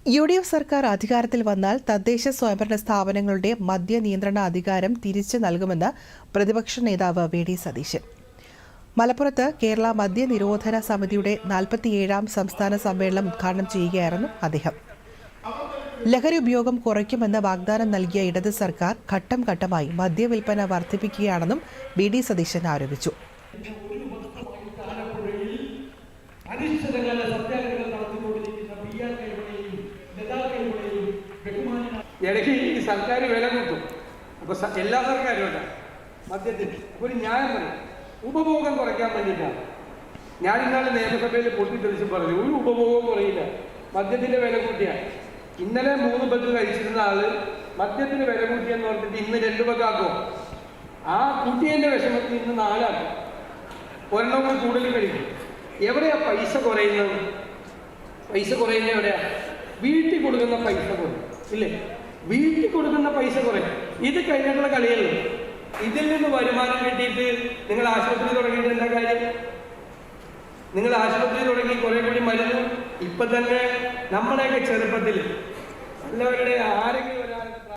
UDF സർക്കാർ അധികാരത്തിൽ വന്നാൽ തദ്ദേശ സ്വയംഭരണ സ്ഥാപനങ്ങളുടെ മദ്യനിയന്ത്രണ അധികാരം തിരിച്ചു നൽകുമെന്ന് പ്രതിപക്ഷ നേതാവ് വി ഡി സതീശൻ. മലപ്പുറത്ത് കേരള മദ്യനിരോധന സമിതിയുടെ 47ാം സംസ്ഥാന സമ്മേളനം ഉദ്ഘാടനം ചെയ്യുകയായിരുന്നു അദ്ദേഹം. ലഹരി ഉപയോഗം കുറയ്ക്കുമെന്ന് വാഗ്ദാനം നൽകിയ ഇടത് സർക്കാർ ഘട്ടം ഘട്ടമായി മദ്യവിൽപ്പന വർദ്ധിപ്പിക്കുകയാണെന്നും വി ഡി സതീശൻ ആരോപിച്ചു. ഇടയ്ക്ക് ഈ സർക്കാർ വില കൂട്ടും. അപ്പോൾ എല്ലാ സർക്കാരും ഉണ്ട് മദ്യത്തിന്. അപ്പോൾ ഒരു ന്യായം പറയും, ഉപഭോഗം കുറയ്ക്കാൻ വേണ്ടിയിട്ടാണ്. ഞാൻ ഇന്നാളെ നിയമസഭയിൽ പൊട്ടിത്തെറിച്ച് പറഞ്ഞു, ഒരു ഉപഭോഗം കുറയില്ല, മദ്യത്തിൻ്റെ വില കൂട്ടിയാണ്. ഇന്നലെ 3 ബഗ് കഴിച്ചിരുന്ന ആള് മദ്യത്തിന് വില കൂട്ടിയെന്ന് പറഞ്ഞിട്ട് ഇന്ന് 2 ബഗ്ഗാക്കും. ആ കൂട്ടിയതിൻ്റെ വിഷമത്തിൽ ഇന്ന് 4 ആക്കും. ഒരെണ്ണം കൂടി കൂടുതൽ കഴിക്കും. എവിടെയാ പൈസ കുറയുന്നത്? പൈസ കുറയുന്നത് എവിടെയാ? വീട്ടിൽ കൊടുക്കുന്ന പൈസ കുറയും ഇല്ലേ? വീട്ടിൽ കൊടുക്കുന്ന പൈസ കുറയും. ഇത് കഴിഞ്ഞിട്ടുള്ള കളിയല്ലേ? ഇതിൽ നിന്ന് വരുമാനം കിട്ടിയിട്ട് നിങ്ങൾ ആശുപത്രി തുടങ്ങിയിട്ട് എന്താ കാര്യം? നിങ്ങൾ ആശുപത്രി തുടങ്ങി കുറെ കൂടി മരുന്ന് ഇപ്പൊ തന്നെ നമ്മളെയൊക്കെ ചെറുപ്പത്തിൽ എല്ലാവരുടെ ആരെങ്കിലും